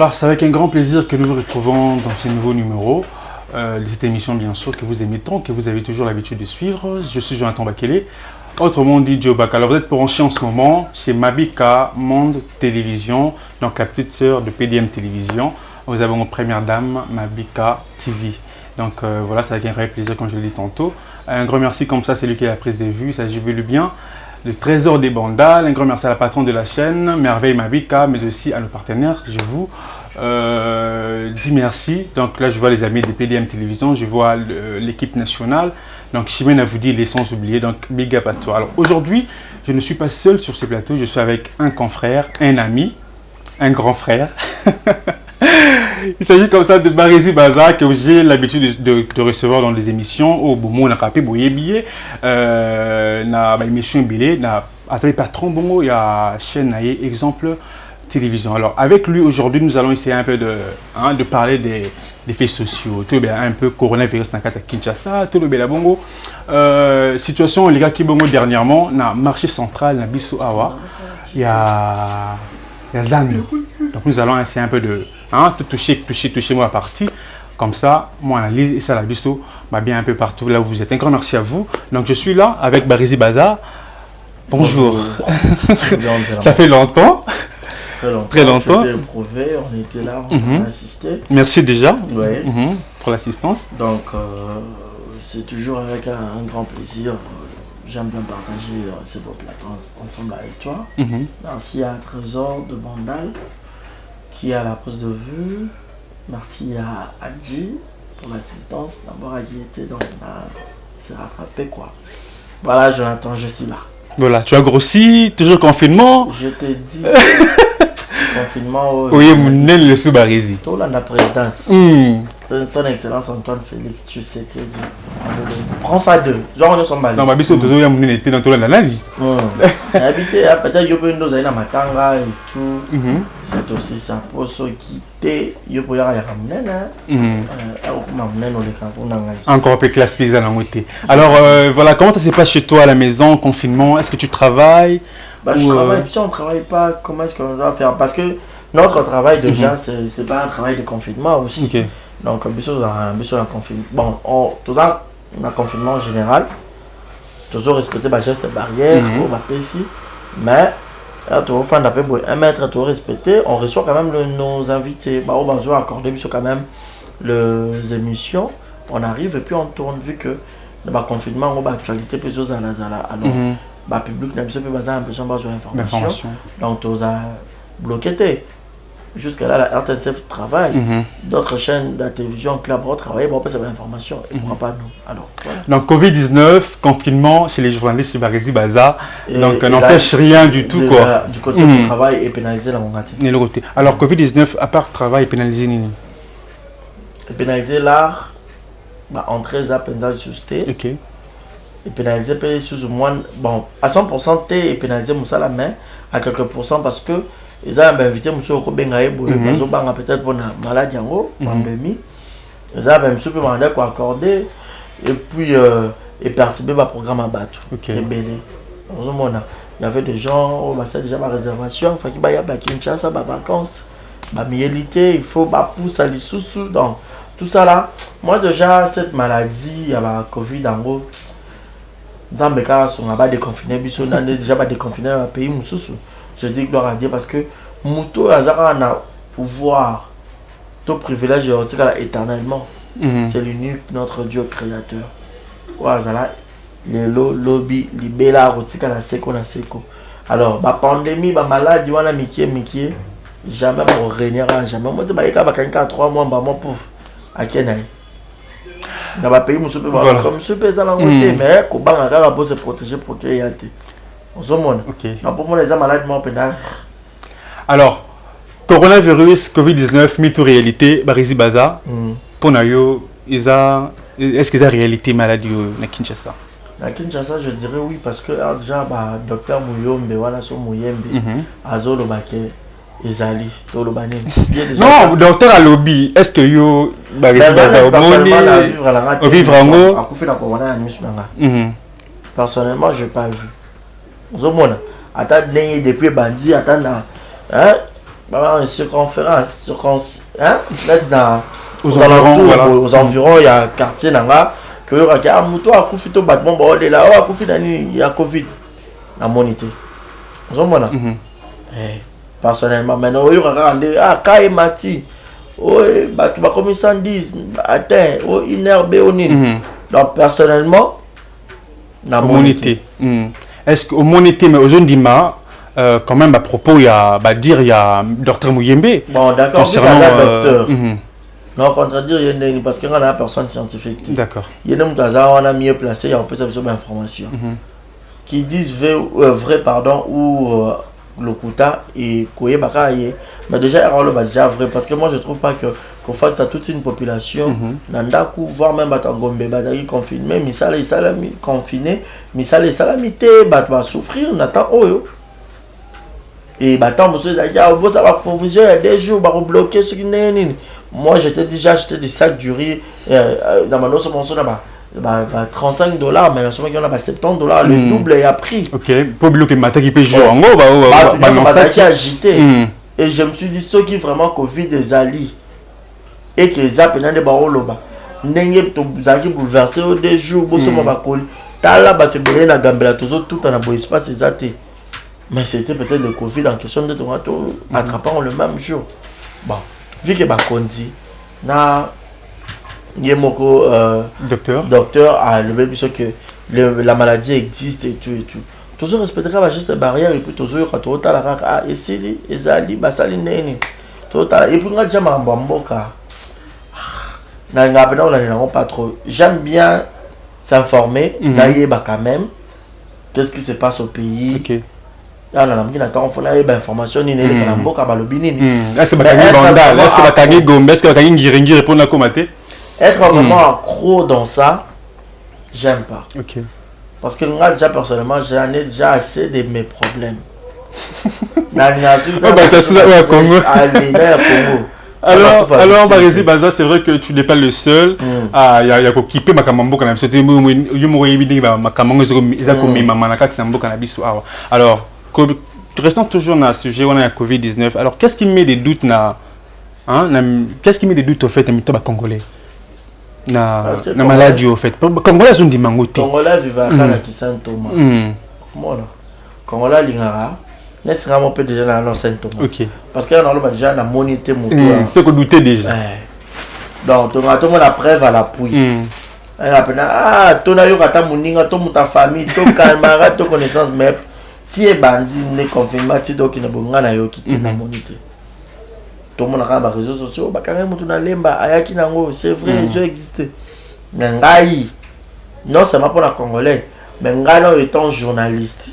Voilà, c'est avec un grand plaisir que nous vous retrouvons dans ce nouveau numéro de cette émission, bien sûr, que vous aimez tant, que vous avez toujours l'habitude de suivre. Je suis Jonathan Bakele, autrement dit Joe Bak. Alors, vous êtes branché en ce moment chez Mabika Monde Télévision, donc la petite sœur de PDM Télévision. Vous avez notre première dame, Mabika TV. Donc voilà, c'est avec un vrai plaisir, comme je l'ai dit tantôt. Un grand merci comme ça, c'est lui qui a la prise des vues, ça jubile bien. Le trésor des bandales, un grand merci à la patronne de la chaîne, Merveille Mabika, mais aussi à nos partenaires. Je vous dis merci. Donc là, je vois les amis de PDM Télévision, je vois l'équipe nationale. Donc Chimène a vous dit les sans oublier, donc big up à toi. Alors aujourd'hui, je ne suis pas seul sur ce plateau, je suis avec un confrère, un ami, un grand frère. Il s'agit comme ça de Barizi Baza que j'ai l'habitude de recevoir dans les émissions au Boumou na Kapé Boyebiye na émission bilé na avec patron Bongo il y a chaîne naïe exemple télévision. Alors avec lui aujourd'hui nous allons essayer un peu de parler des faits sociaux, tout bien un peu coronavirus na kata Kinshasa, tout le bien Bongo situation les gars qui Bongo dernièrement na marché central na Bisso Awa il y a Zami. Donc nous allons essayer un peu de toucher moi la partie. Comme ça, moi analyse et ça la bisto va bien un peu partout là où vous êtes. Un grand merci à vous. Donc je suis là avec Barizi Baza. Bonjour. Ça fait longtemps. Très longtemps. C'était éprouvé, on était là, on a assisté. Merci déjà pour l'assistance. Donc c'est toujours avec un grand plaisir. J'aime bien partager ces beaux plateaux ensemble avec toi. Merci à Trésor de Bandal qui est à la prise de vue. Merci à Adji pour l'assistance. D'abord, Adji était dans s'est rattrapé quoi. Voilà, Jonathan, je suis là. Voilà, tu as grossi, toujours confinement. Je te dis, confinement. Oui, mon le sous Barizi. Tout là, la présidence. Son Excellence Antoine Félix, tu sais que dit. Prends ça deux. Genre, on est sur Mali. Non, mais surtout, il y a mon était dans tout la vie. Habité, peut-être, il y a une dose à Matanga et tout. C'est aussi ça. Pour ceux qui étaient, il y a encore un peu classe paysanne en moitié. Alors, voilà, comment ça se passe chez toi à la maison, confinement? Est-ce que tu travailles? Je travaille, puis on ne travaille pas. Comment est-ce qu'on doit faire? Parce que notre travail, déjà, c'est pas un travail de confinement aussi. Okay. Donc, on a un confinement. Bon, on a un confinement général. Toujours respecter les gestes barrières, ici. Mais, on fait un mètre, tout respecter. On reçoit quand même nos invités. On va accorder quand même les émissions. On arrive et puis on tourne, vu que le confinement, on a actualité plusieurs années. Alors, le public n'a pas besoin d'informations. Donc, on a bloqué. Jusqu'à là, la RTNCF travaille. D'autres chaînes de la télévision, Club travaillent, on peut savoir l'information. Et pourquoi pas nous? Alors, voilà. Donc, Covid-19, confinement chez les journalistes chez Barizi Baza. Donc, n'empêche rien du tout. Quoi. Du côté du travail et pénalisé dans mon côté. Alors, Covid-19, à part travail, pénalisé Nini? Pénalisé l'art, entrée à pénalisé susté. Ok. Et pénalisé sous moins. Bon, à 100%, et pénalisé Moussa la main, à quelques pourcents parce que. Ils ont invité M. Okobengaye peut-être pour la maladie en haut, pandémie. Ils ont demandé quoi accorder et puis perturber le programme à battre. Et belé. Il y avait des gens, c'est déjà ma réservation, il faut qu'il y ait Kinshasa, des vacances, des mielités, il faut pousser à l'issou. Donc, tout ça là, moi déjà, cette maladie, il y a la Covid en haut. Zambeka sont déconfinés, ils ont déjà déconfiné dans le pays. Je dis gloire à Dieu parce que Mouto Azara a pouvoir, ton privilège éternellement. C'est l'unique, notre Dieu créateur. Voilà, les lobby, les bella, la seko. Alors, la pandémie, la maladie, la mikie, jamais pour régner, jamais. Moi, je suis à 3 mois, pour à Kenaï. Dans le pays, je suis comme ce pays, mais pour se protéger pour qu'il y ait. Non, pour moi, les gens malades, alors, coronavirus, Covid-19, mytho réalité, Barizi Baza, pour nous, est-ce qu'ils ont réalité maladie à Kinshasa? À Kinshasa, je dirais oui, parce que déjà, docteur Mouyombe, voilà, son Mouyembe, Azolo Baké, Ezali, Tolo Bané. Non, docteur à lobby, est-ce que yo, Barizi Baza, au vivre en haut? Personnellement, je n'ai pas vu. Attends, depuis Bandi, attends, une circonférence, hein? Là, aux environs, voilà. Aux environs, il y a un quartier là, que il y a un mouton à Koufi, tout battement, il est là, à Koufi, il y a Covid. La monité. Vous avez personnellement, maintenant, il y a un cas Mati. Oui, tu vas comme 110, atteint, innervé au nid. Donc, personnellement, la monité. Est-ce qu'au monité, mais aux zones d'Ima, quand même, à propos, il y a Dr Mouyembe. Bon, d'accord, concernant docteur. Non, contredire, il y a parce qu'il y a une personne scientifique. D'accord. Il y a un mieux placé, il y a un peu d'informations. Qui disent vrai, pardon, ou le Kouta et Koye Bakaye. Mais déjà, il y déjà vrai, parce que moi, je ne trouve pas qu'on fasse à toute une population, Nandaku, voire même Batangombe, Bataki confiné, Misale, Salami, confiné, Misale, Salamité, Batba souffrir, Nathan Oyo. Et Batam, monsieur, ça va provision, il y a des jours, va bloquer ce qui n'est. Moi, j'étais déjà acheté des sacs du riz dans ma noce, mon son là-bas. $35, mais en ce moment, il y en a $70, le double est à prix. Ok, pour bloquer le matin qui peut jouer en gros, agité. Et je me suis dit, ceux qui vraiment Covid des alliés et que les appels des barreaux là-bas, n'ayez pas bouleversé des jours, bosso ma bacol, t'as là, tu peux la gambela, tout en un beau espace, c'est athée. Mais c'était peut-être le Covid en question de tomato attrapant le même jour. Bon, vu que Bakondi, Yemoko docteur a levé que la maladie existe et tout. Toujours respectera juste barrière et puis toujours quand tu as la et si ezali basali neni total et puis on a déjà mboka on pas trop. J'aime bien s'informer quand même qu'est-ce qui se passe au pays. OK. On a information ni nele kana mboka balobi nini. Est-ce que bakani bandal, est-ce que bakani gombe, est-ce que bakani ngiringi répondre à komaté? Être vraiment accro dans ça, j'aime pas. OK. Parce que moi, déjà personnellement, j'en ai déjà assez de mes problèmes. Alors, Barési Baza, c'est vrai que tu n'es pas le seul. Il y a occupé ma camambo quand même. C'était alors, restons toujours dans le sujet, on a la Covid-19. Alors, qu'est-ce qui met des doutes qu'est-ce qui met des doutes au fait de Congolais? Na maladie au fait. Congolais sont des mangotés. Congolais vivent à Saint Thomas. Voilà. Congolais lingara. N'est-ce pas un peu déjà dans Saint Thomas. OK. Parce qu'il y a déjà la monité moto. C'est que douter déjà. Donc tout le monde a preuve à l'appui. Ton ayo kata muninga, ton ta famille, ton camarade, ton connaissance mais tu es bandit ne confirme ti donc ne bonga na yo qui te na monité. Tout le monde a les réseaux sociaux, c'est vrai, ils existent. Non seulement pour la Congolais, mais étant journaliste.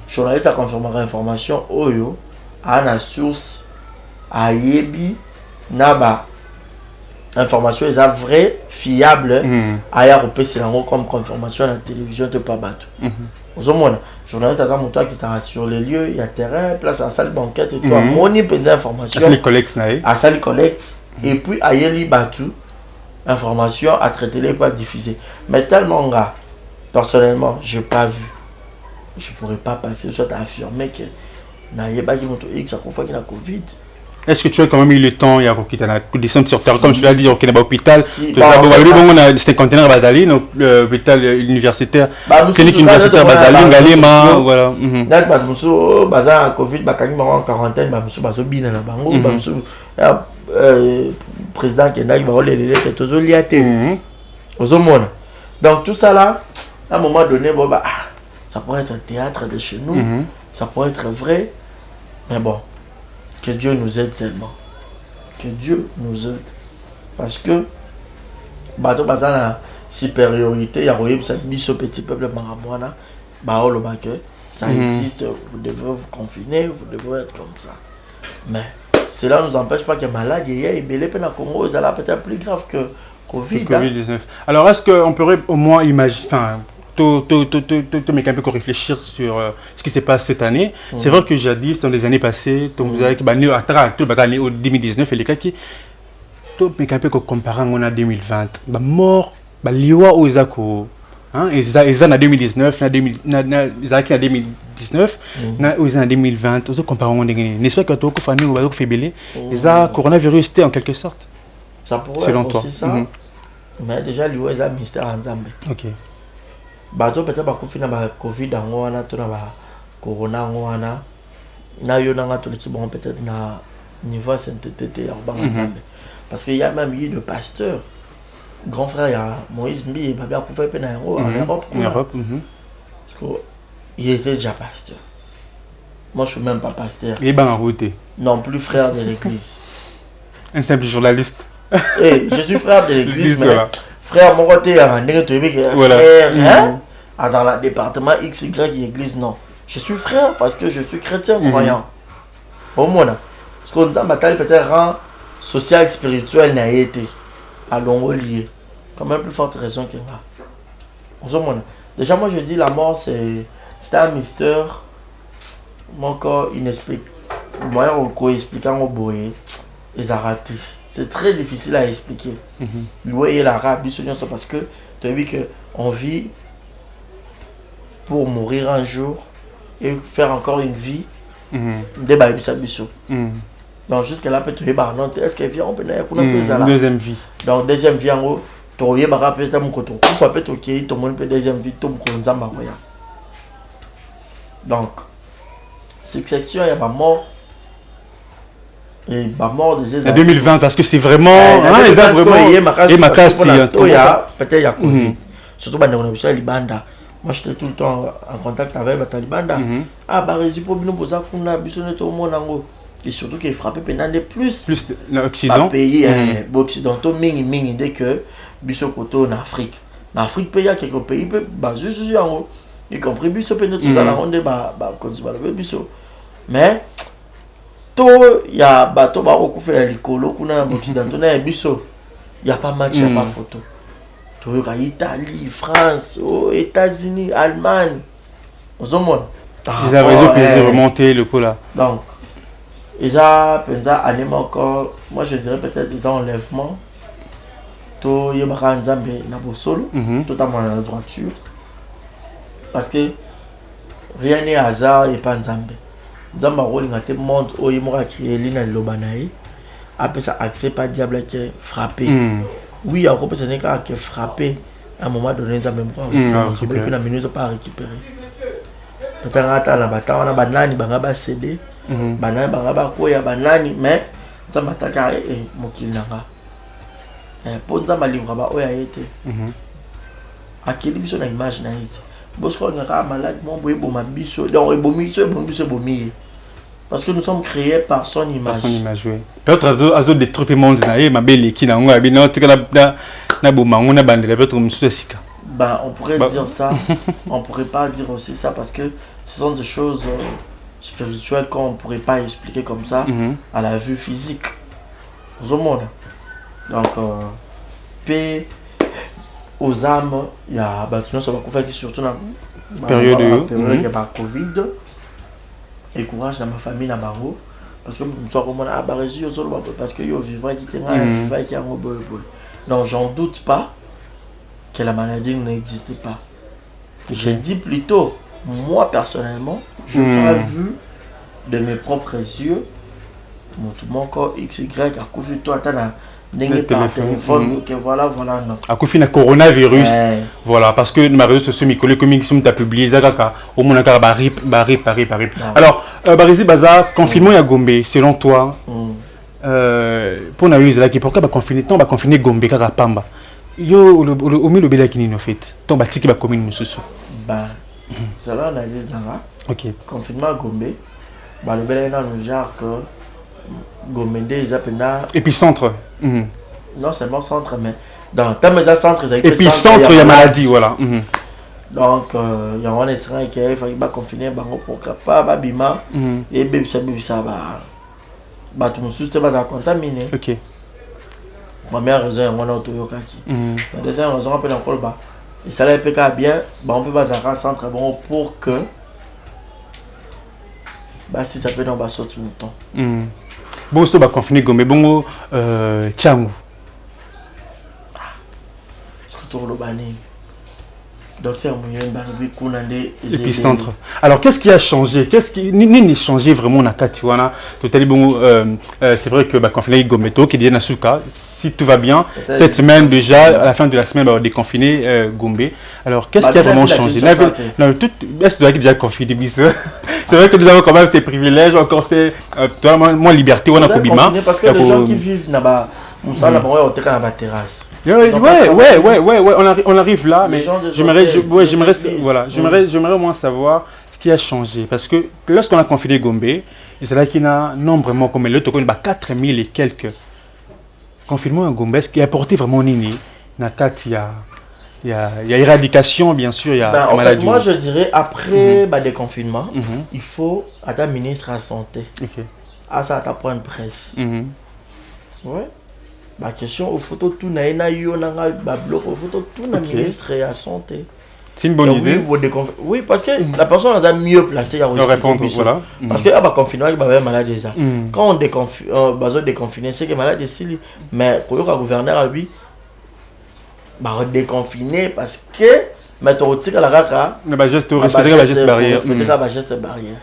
Journaliste a confirmé l'information, Oyo, a une source, a yebi, naba. Information est vraie, fiable, a yapé c'est comme confirmation à la télévision de pas battre. Aux hommes, journaliste a mon qui t'a sur les lieux, il y a terrain, place à salle banquette et tout, moni des informations. À salle collecte, à salle collecte et puis à yeli batu, information à traiter les pas diffuser. Mais tellement gars, personnellement, j'ai pas vu, je pourrais pas passer soit à affirmer que n'a y a pas qui monte X à fois qu'il a Covid. Est-ce que tu as quand même eu le temps, il y a des descendre sur terre, comme tu l'as dit, au l'hôpital, on a des conteneurs Basali, l'hôpital universitaire, clinique universitaire Basali, Ngalema, voilà. Bazar Covid, en quarantaine, président qui est toujours lié. Donc tout ça là, à un moment donné, ça pourrait être un théâtre de chez nous, ça pourrait être vrai, mais bon. Que Dieu nous aide seulement. Que Dieu nous aide. Parce que, bateau bazar la supériorité, il y a ce petit peuple maramouana, ça existe, vous devez vous confiner, vous devez être comme ça. Mais cela ne nous empêche pas que malade, il y a des Congo, ça peut-être plus grave que Covid-19. Alors, est-ce qu'on pourrait au moins imaginer, mais un peu réfléchir sur ce qui s'est passé cette année. C'est vrai que jadis, dans les années passées, vous avez en 2019 et les cas qui mais un peu comparant on a 2020, mort, liwa ozako, hein, ils ont en 2019, ils ont en 2019, ils ont en 2020, ils ont comparé n'est-ce pas que tu as fait un faible, ils ont coronavirus en quelque sorte. Ça pourrait selon être toi. aussi ça, mais déjà lui ils ont ministère en Zambie. Ok. Bato peut-être ba kofi na ba Covid en wana to na ba corona en wana. Na yo na ngato qui bon peut-être na niveau sainteté en Zambie. Parce qu'il y a même eu de pasteurs. Grand frère, il y a Moïse Mbi, il va bien couper en Europe. En Europe. Parce qu'il était déjà pasteur. Moi, je ne suis même pas pasteur. Il est en route. Non plus frère de l'église. Un simple journaliste. Je suis frère de l'église, mais voilà. frère, mon côté, il y a un frère, dans le département XY église, non. Je suis frère parce que je suis chrétien croyant. Au moins, parce qu'on dit peut-être rang social, spirituel n'a été à longo lié. Quand même plus forte raison qu'il y a. Déjà, moi je dis la mort c'est un mystère. Mon corps inexplicable. Moi, on explique en boé. Les raté. C'est très difficile à expliquer. Vous voyez l'arabe, parce que tu as vu qu'on vit pour mourir un jour et faire encore une vie. Débat donc jusqu'à là peut-être est-ce qu'elle vient on peut deuxième vie. Donc deuxième vie en gros tu y bara peut-être mon coton il faut peut-être OK tout le monde peut deuxième vie tout mon nzamba koya. Donc succession il y a pas mort et pas mort des en 2020 parce que c'est vraiment ils ont vraiment et ma casse peut-être il y a Covid surtout dans le Libanda. Moi j'étais tout le temps en contact avec les Talibanda. Ah bah rési pour bino posa kuna bisone to monango et surtout qu'il frappé pendant de plus l'Occident pays occidentaux mingi dès que biso koto en Afrique. En Afrique il y a quelques pays bah juste en haut y compris biso pendant tout ça la ronde bah continuer biso. Mais tout il y a bateau ba ko faire likolo kuna occidentaux na biso. Il y a pas match, il y a pas photo. Italie, France, États-Unis, Allemagne. Ils ont remonter le coup là. Donc, ils ont encore, moi je dirais peut-être des enlèvements. Tout y a un Zambie na solo, totalement dans la droiture. Parce que rien n'est hasard et pas Zambie. Zambie rôle dans le monde où il m'a créé l'ina lobanaï. Après ça accès pas diable qui est frappé. Oui, il y a un personne qui est frappé à un moment donné, ça même pas récupérer, puis la minute pas récupérer. Peut-être à la bataille, on a banani, bangaba cédé, banani, bangaba koya, banani, mais ça m'a attaqué et mon kill nanga. Pour ça m'a livré bah oya été. À quel biso na image na été. Bosco ngaka malade, mon boy bon ma biso, donc et biso bomi. Parce que nous sommes créés par son image. Par son image, oui. Peut-être à des trucs monde na ma belle qui na ngwa bino tika na bomanga na bandela peut-être monsieur sika. Bah on pourrait dire ça. On pourrait pas dire aussi ça parce que ce sont des choses spirituelles qu'on pourrait pas expliquer comme ça à la vue physique. Au monde. Donc paix aux âmes, il y a bah ça va faire surtout dans période il y a pas Covid. Et courage dans ma famille dans Bango parce que nous sommes comme à Barésie parce que yo vivant qui était vivant qui a donc j'en doute pas que la maladie n'existe pas. Je dis plutôt moi personnellement je n'ai pas vu de mes propres yeux mon corps XY a couvert toi par téléphone que voilà non à cause du coronavirus voilà parce que ma réseau social Mikole comme ils t'a publié ça au moins encore barri alors Barizi Baza confinement à Gombe selon toi pour na yuza qui pourquoi ba confiner Gombe kaka pamba yo au milieu de qui ni fait ton batiki ba commune mususu bah ça là analyse là OK confinement à Gombe bah le bel dans le genre que Gombe déjà pendant épicentre non seulement centre mais dans ta centre épicentre il y a maladie voilà donc il y a un Israël qui va confiner bango pour pas bima et bébé ça bah tout mususu te va contaminé. OK Première raison on a autoyokaki la deuxième raison on peut encore bah et ça là PK bien bah on peut pas un centre bon pour que bah si ça peut dans bas sortir mouton bon c'est pas confiner Gombe bongo Tchangu surtout le bani Docteur Mounion Baribi Kounande. Épicentre. Alors, qu'est-ce qui a changé? Qu'est-ce qui n'a changé vraiment dans Katiwana? C'est vrai que confiné Gometo, qui dit Nasuka, si tout va bien, cette semaine déjà, à la fin de la semaine, on va déconfiner Gombe. Alors, qu'est-ce qui a vraiment changé? Est-ce que tu as déjà confiné? C'est vrai que nous avons quand même ces privilèges, encore ces moins liberté, on a Kobima. Parce que les gens qui vivent là-bas, on s'en a on est dans la terrasse. Ouais, on arrive là, mais j'aimerais moins savoir ce qui a changé. Parce que lorsqu'on a confiné Gombe, c'est là qu'il y a un nombre vraiment comme le token, 4000 et quelques confinements à Gombe, ce qui a apporté vraiment Nini. Il y a éradication, bien sûr, il y a maladie. Moi, je dirais, après des confinements, il faut être ministre de la Santé. À ça, à point de presse. Ouais. Ma question, au photo tout na bloc au photo tout na ministre de la Santé. C'est une bonne idée. Oui, parce que la personne a mieux placé à répondre. Voilà. Parce que le confinement, il va malade déjà. Quand on déconfine, c'est que malade ici, mais pour le gouverneur à lui, déconfiner parce que mais tu retires la raka. Respecter la geste barrière.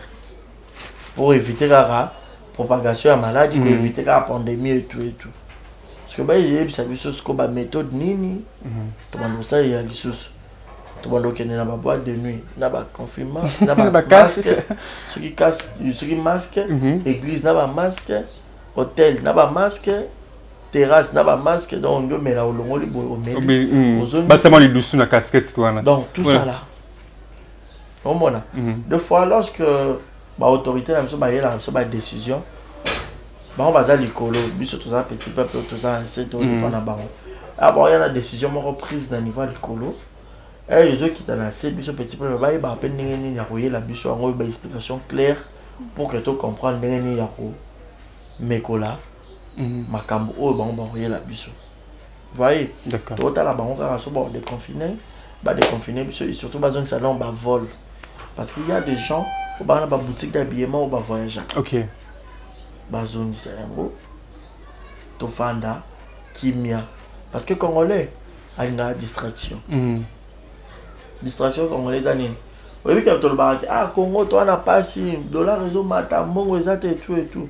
Pour éviter la propagation de la maladie, pour éviter la pandémie et tout. Parce que il y a une méthode nini. Tu vas ça il y a des choses. Tu vas donc na boîte de nuit, na confinement, na masque. Ceux qui masque, église na masque, hôtel na masque, terrasse na masque, donc on met là au long les dessous na casquette quoi. Donc tout ça là. Au moins deux fois lorsque l'autorité a une décision. On va à l'écolo, biso tout ça petit peuple tout ça c'est tout pas na bango. Alors il y a une décision reprise dans niveau l'écolo. Et les autres qui t'en assez biso petit peuple va à peine ni ya koyer la biso en une explication claire pour que tu comprennes ni ya ko mekola makambo o ba koyer la biso. Voyez, d'accord. Tout à la bango quand so ba déconfiner biso et surtout besoin que ça non ba vol parce qu'il y a des gens au ba na ba boutique d'habillement ou ba voyage. OK. Bazoni Sayango, Tofanda, Kimia. Parce que Congolais a une distraction. Distraction congolaise à Nini. Oui, quand tu le barrage, Congo, toi, on n'a pas si dollar, réseau, matambo, et tout.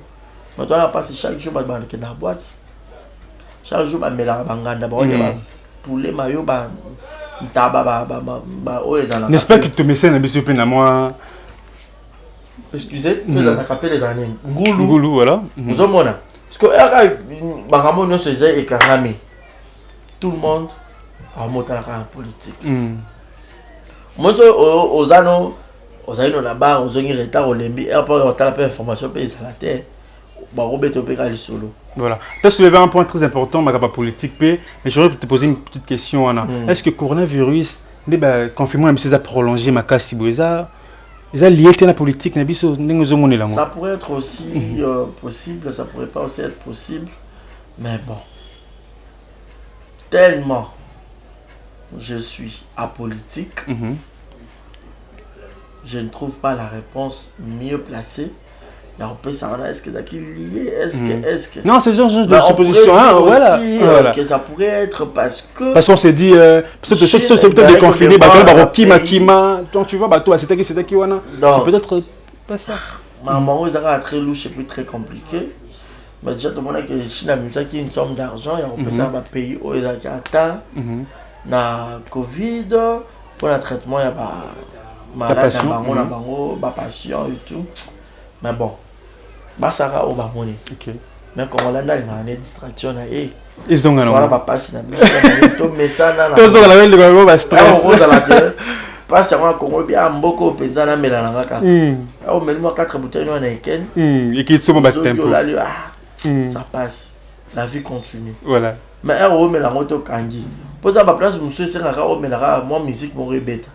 Mais toi, on n'a pas si chaque jour, on va dans la boîte. Chaque jour, on va mettre la banganda, poulet, maillot, n'est-ce pas que tu me sens un peu plus à moi? Excusez, nous avons appelé les derniers. Goulou, voilà. Nous avons parce que tout le monde a monté la politique. Moi, aux anneaux, aux anneaux là-bas, aux anneaux retard, aux lembi, et après, on a la information, pays à la terre. Voilà. Tu as soulevé un point très important, ma politique, mais je voudrais te poser une petite question, Anna. Est-ce que le coronavirus, le confinement, a prolongé ma casse ça lié à la politique, ça pourrait être aussi possible, ça pourrait pas aussi être possible, mais bon, tellement je suis apolitique, je ne trouve pas la réponse mieux placée. Est-ce que ça qui lié? Est-ce que non, c'est genre de supposition. Voilà. Que ça pourrait être parce qu'on s'est dit c'est peut-être déconfiné, tu vois, toi c'est qui wana. C'est peut-être pas ça. Maman, ils ont très louche et puis très compliqué. Mais déjà tout le monde a que Chine a mis ça qui une somme d'argent et on peut ça va payer aux atteint na Covid pour le traitement il y a pas malade na patient et tout. Mais bon, ça va au bamoni. OK. Mais comme on a une distraction là ils ont voilà pas passer na mais ça na tous dans la ville de ba stress pas seulement Congo bien mboko penza na mela na kaka au même 4 bouteilles na ken et qui sont ba tempo ça passe la vie continue voilà mais au mela moto kangi poza ba place monsieur c'est ngaka au mela moi musique mo rebeta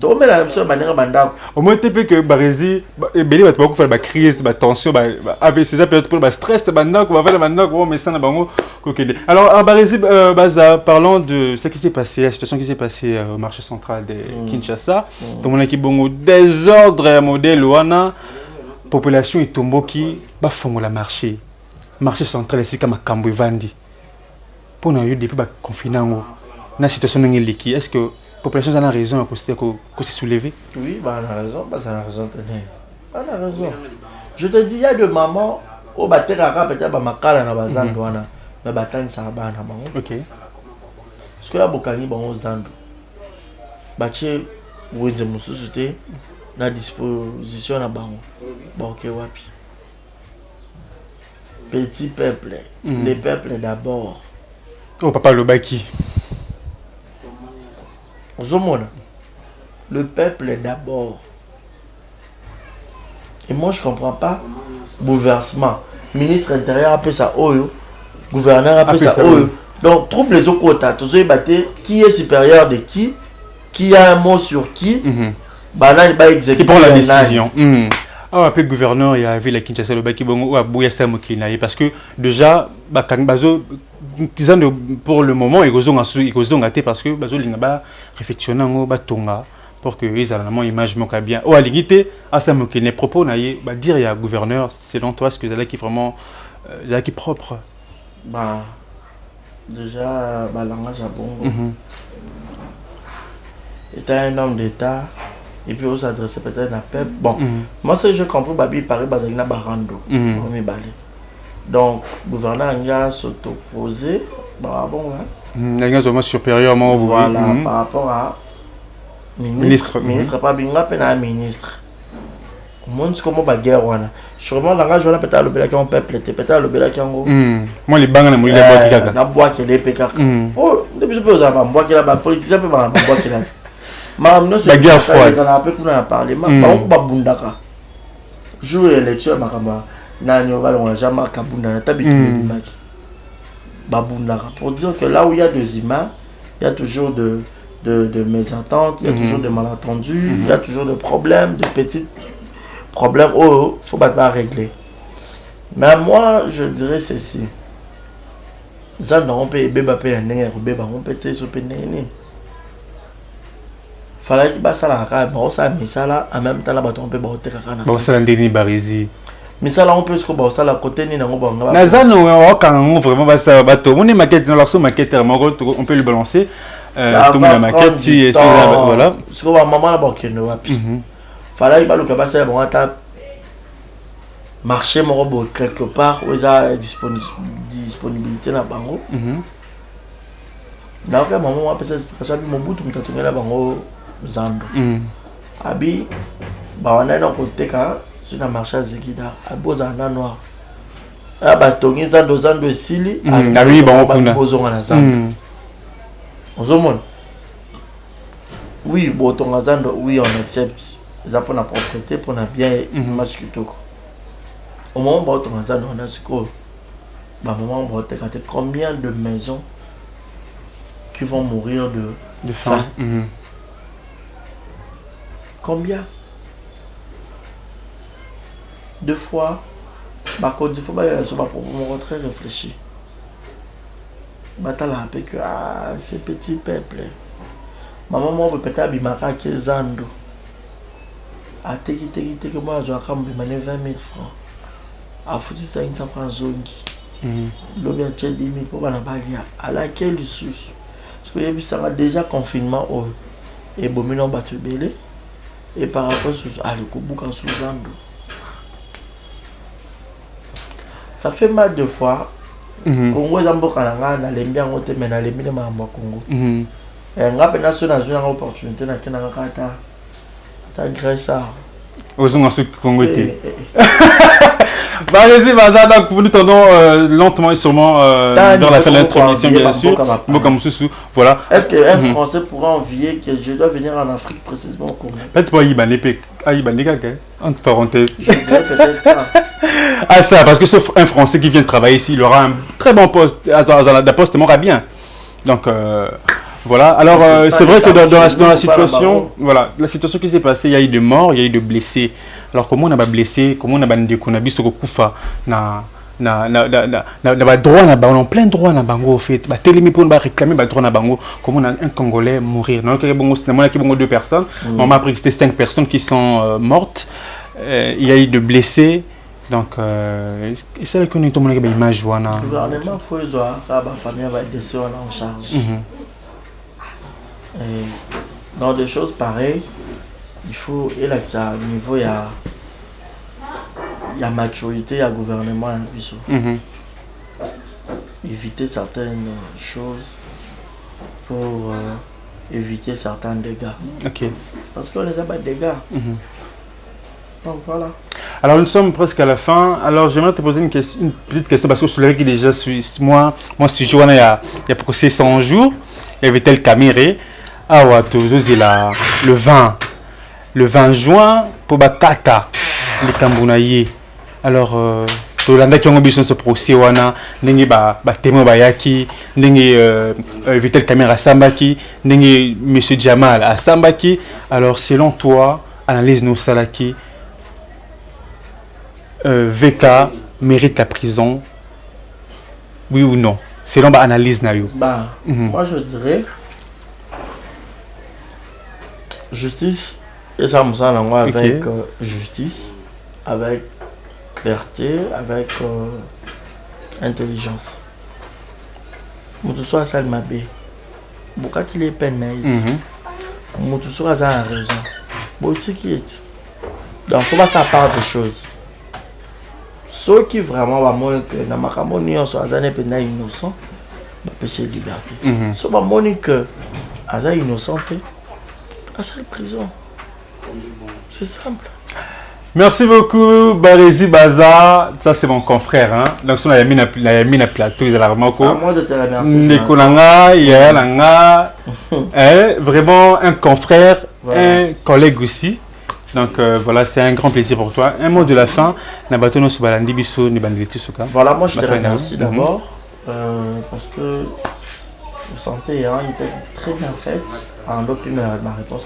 to mela monsieur banera banda au moins tu peux que barési beli ba beaucoup faire ba crise ba tension ba avec ces peut-être pour ba stress banda ko va faire banda ko mais ça na bango kokende. Alors à barési baza parlons de ce qui s'est passé, la situation qui s'est passée au marché central de Kinshasa. Tout monde qui bongo désordre modèle wana population itomboki ba fongola marché central ici comme Kambo Vandi. Pour nous depuis ba confinement na situation ngeli est-ce que population a raison que se soulever. Oui, bah, on a raison, bah, ça a raison. On a raison. Je te dis, il y a des mamans au Bateraka, peut-être à Makala, na Bazandouana, mais Batang Sarabana. Ok. Parce qu'il y a beaucoup de gens qui ont Baché, vous êtes mon société, na disposition na bango. Bon, ok, wapi. Petit peuple, les peuples d'abord. Oh, papa Lobaki. Zomona, le peuple d'abord. Et moi, je ne comprends pas. Bouleversement. Ministre intérieur a fait ça, gouverneur a fait ça. Donc, trouble les autres quotas. Qui est supérieur de qui a un mot sur qui, qui prend la décision. Ah, après le gouverneur, il y avait la Kinshasa, le Baki Bongo, ou à Bouyasta Mokinaï, parce que déjà, pour le moment, ils ont gâté parce que Bazo Lingaba réfectionné en Batonga pour que les Allemands imagent bien. Oh, à l'égalité, à ça Mokinaï, propos, bah dire il y a gouverneur, selon toi, est-ce que c'est là qui est vraiment qui est propre? Bah, déjà, bah, langage à Bongo. Était un homme d'État. Et puis, on s'adressait peut-être à la peuple. Bon, moi, ce que je comprends, Babi, il paraît que Barando. Donc, le gouverneur a s'auto-posé. Bon, il y a un supérieurement. Voilà, par rapport à ministre. Ministre, pas bien, pas ministre. Comment est-ce qu'on va guerre? Sûrement, le langage, peut-être le Bélak en peuple, peut-être le Bélak en haut. Moi, les banques, on a moulé la boîte qui gagne. La boîte qui est l'épée. Oh, depuis que je peux avoir une boîte qui est là-bas, politicien peut avoir une boîte qui est là. La guerre froide. On a parlé. On va bundaka. Jouer élection, on jamais pour dire que là où il y a des images, il y a toujours de mésententes, il y a toujours de malentendus, il y a toujours des problèmes, de petits problèmes. Oh, il faut pas régler. Mais moi, je dirais ceci. On peut fallait qu'il passe à la rame, ça misala en même temps là on peut botter kana. Bon ça ndeni barizi. Misala on peut se ko ça la côté ni nango banga. Nazano quand vraiment ba ça bateau. On est maquette dans leur maquette on peut le balancer. Tout la maquette si voilà. Ce que maman la bokeno wapi. Fallait qu'il ba le kabasa bon ata marché mon robot quelque part où il y a disponibilité na bango. Donc à maman peut-être ça bi mon bout tout m'tatonga la bango. Zando. Abi, on a un côté sur le marché à Zikida, à Bozana Noir. Ah, Batongi Zando Zando Sili, ah oui, bon, on a Bozona Zando. On oui, Botonga Zando, oui, on accepte. Ça pour la propriété, pour la bien match qui toque. Au moment où Botonga Zando, on a ce qu'on moment où on a combien de maisons qui vont mourir de faim. Combien? 2 fois. Par contre, il faut pour me très réfléchir. Batala un peu que c'est petit peuple. Maman, moi, peut-être abimaka qui est zando. A teki que moi, je vais 20 000 francs. A foutu 500 francs zongi. L'homme a 10 000 pour la balia. À laquelle source? Parce que y a déjà confinement et bon, on va te belé. Et par rapport à l'Ekoubouk en sous-zando. Ça fait mal de fois. Congo Zambo Kananga, na lembi en côté, mais na lembi de Mambo Congo. Et on a une opportunité na Kenanga Kata. Ta Grèce. Osons en ce Congo était. Bah, allez-y, donc nous tournons lentement et sûrement dans la fin de l'introduction, bien sûr. Voilà. Est-ce qu'un Français pourra envier que je dois venir en Afrique, précisément au Congo? Peut-être pas Ibaneka, entre parenthèses. Je dirais peut-être ça. Ah, ça, parce que sauf un Français qui vient de travailler ici, il aura un très bon poste. La poste m'aura bien. Donc, voilà. Alors, c'est vrai que dans la situation, voilà, la situation qui s'est passée, il y a eu de morts, il y a eu de blessés. Alors, comment on a blessé, comment on a bandé qu'on a visto kufa na droit na bango, plein droit na bango au fait. Bah télémi pour réclamer bah droit na bango. Comment on a un Congolais mourir. Non, qu'il y a bon, c'est qui bon 2 personnes. On m'a appris que c'était 5 personnes qui sont mortes. Il y a eu de blessés. Donc, c'est là qu'on est tombé avec l'image. Le gouvernement faut que la famille va être en charge. Dans des choses pareilles, il faut, et là, que ça, au niveau, il y a maturité, il y a gouvernement, éviter certaines choses pour éviter certains dégâts. Ok. Parce qu'on les a pas de dégâts. Donc voilà. Alors nous sommes presque à la fin. Alors j'aimerais te poser une petite question parce que je soulevais que déjà moi ce jour il y a pour 100 jours, il y avait tel caméré. Ah ouais, le 20 juin pour Bakata les Kambunaye. Alors Tolanda qui ont besoin de ce procès wana ndenge ba témoin bayaki ndenge Vitel Caméra Sambaki ndenge monsieur Jamal à Sambaki. Alors selon toi, analyse nos salaki, VK mérite la prison, oui ou non, selon ma analyse na yo? Moi je dirais justice, et ça me semble avec justice, avec clarté, avec intelligence. Moutou soit ça m'a bé. Pourquoi il est peine naïf? Moutou soit ça a raison. Bon, tu qui est. Donc, faut pas ça part des choses. Ceux qui vraiment va montrer que dans ma camonie on soit un peu innocent, va pécher liberté. Ceux qui va montrer que à innocent, à sa prison. C'est simple. Merci beaucoup, Barési Baza. Ça, c'est mon confrère. Hein? Donc, on a mis un plateau. C'est à moi de te remercier. Nikolanga, Yalanga. Vraiment un confrère, un collègue aussi. Donc, voilà, c'est un grand plaisir pour toi. Un mot de la fin. Voilà, moi, je te remercie d'abord. Parce que vous sentez, hein, il était très bien fait. En d'autres, ma réponse.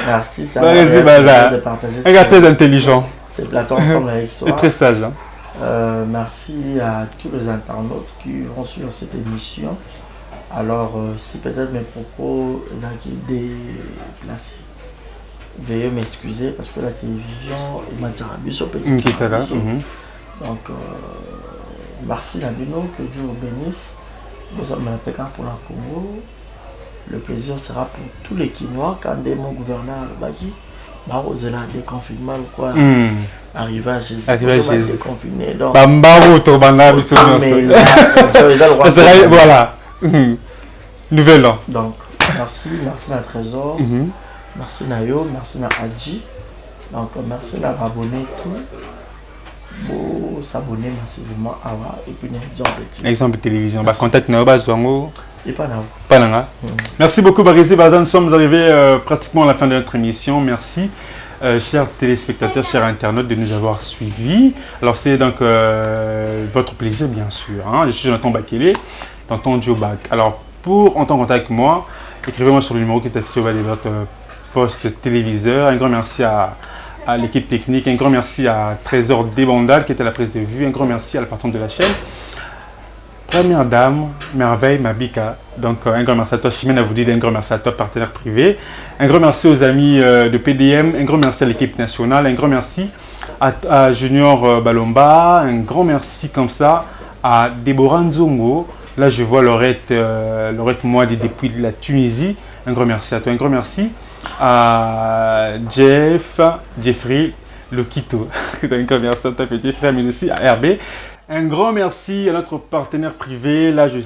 Merci, ça m'a de partager. Un gars très intelligent. Ces plateaux ensemble avec toi. Et très sage. Hein? Merci à tous les internautes qui vont suivre cette émission. Alors, si peut-être mes propos sont déplacés, veuillez m'excuser parce que la télévision est matérielle sur petit. Donc, merci Nabino, que Dieu vous bénisse. Vous avez un pécan pour la Congo. Le plaisir sera pour tous les Quinois quand mon gouverneur Baki va oser la déconfinement ou quoi. Arriver à Jésus. Déconfiné. Donc, voilà. Nouvelle an. Donc, merci na Trésor. Merci na Yo, merci na Adji. Donc, merci na abonné tout. Bon, s'abonner massivement à et puis exemple télévision. Bah, contact na Bazwango. Et pas là. Merci beaucoup, Barési Baza. Nous sommes arrivés pratiquement à la fin de notre émission. Merci, chers téléspectateurs, chers internautes, de nous avoir suivis. Alors, c'est donc votre plaisir, bien sûr. Hein. Je suis Jonathan Bakele, tonton Joe Bak. Alors, pour entrer en contact avec moi, écrivez-moi sur le numéro qui est affiché au bas de votre poste téléviseur. Un grand merci à l'équipe technique. Un grand merci à Trésor Débandal qui était à la prise de vue. Un grand merci à la patronne de la chaîne. Première dame, merveille, Mabika. Donc, un grand merci à toi, Chimène Avoudi, un grand merci à toi, partenaire privé. Un grand merci aux amis de PDM, un grand merci à l'équipe nationale, un grand merci à Junior Balomba, un grand merci comme ça à Déborah Nzongo. Là, je vois Laurette Moadi depuis la Tunisie. Un grand merci à toi, un grand merci à Jeffrey Lokito. Un grand merci à toi, petit frère, mais aussi à RB. Un grand merci à notre partenaire privé. Là, je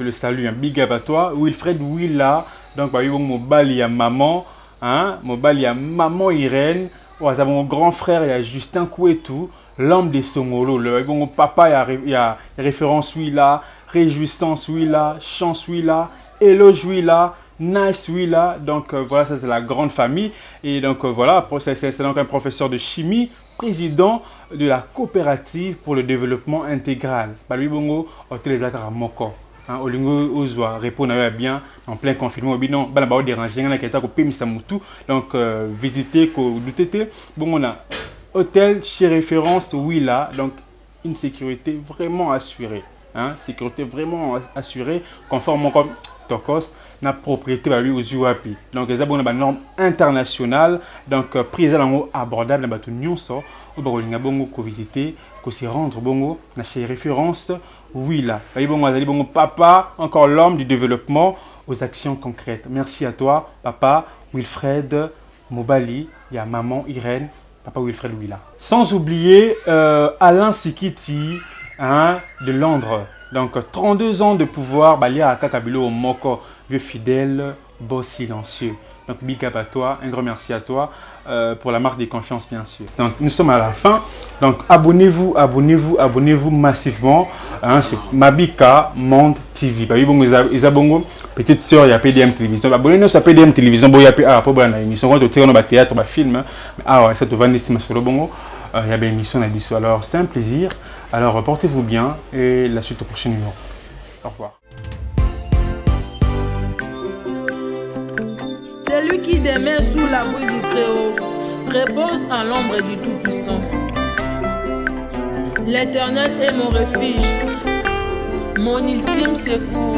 le salue. Un big up à toi. Wilfred Willa. Donc, mon bal, il y a maman. Hein? Mon bal, il y a maman Irène. Mon grand frère, il y a Justin Kouetou. L'homme des Songolo. Mon papa, il y a référence Willa. Réjouissance Willa. Chance Willa. Éloge Willa. Nice Willa. Donc, voilà, ça c'est la grande famille. Et donc, voilà, c'est donc un professeur de chimie, président de la coopérative pour le développement intégral. Balui Bongo, hôtel les Akara Moko. Olingo Ozwa répond bien en plein confinement. Binon, Balabao déranger, on a quelqu'un qui peut Mutu. Donc, visiter, douter. Bon, on a hôtel chez référence Willa. Donc, une sécurité vraiment assurée. Sécurité vraiment assurée, conforme comme Tokos. La propriété va lui aux UAP. Donc, les abonnés une norme internationale. Donc, prix abordable dans l'union sort. Ou bien, bongo ko visiter, ko se rendre bongo na chez référence Willa. Bongo papa, encore l'homme du développement. aux actions concrètes. Merci à toi, papa Wilfred Mobali, il y a maman Irène, papa Wilfred Willa. Sans oublier Alain Sikiti, hein, de Londres. Donc 32 ans de pouvoir, Balia Kakabilo Moko, vieux fidèle, beau silencieux. Donc big up à toi, un grand merci à toi pour la marque de confiance bien sûr. Donc nous sommes à la fin. Donc abonnez-vous massivement. Hein, c'est Mabika Monde TV. Petite sœur, il y a PDM Télévision. Abonnez-vous sur PDM Télévision. Il y a une émission, on tire dans théâtre, un film. Ah ouais, ça te va sur le bon. Il y a une émission à l'issue. Alors c'était un plaisir. Alors portez-vous bien et la suite au prochain numéro. Au revoir. Celui qui demeure sous l'abri du Très-Haut repose en l'ombre du Tout-Puissant. L'Éternel est mon refuge, mon ultime secours.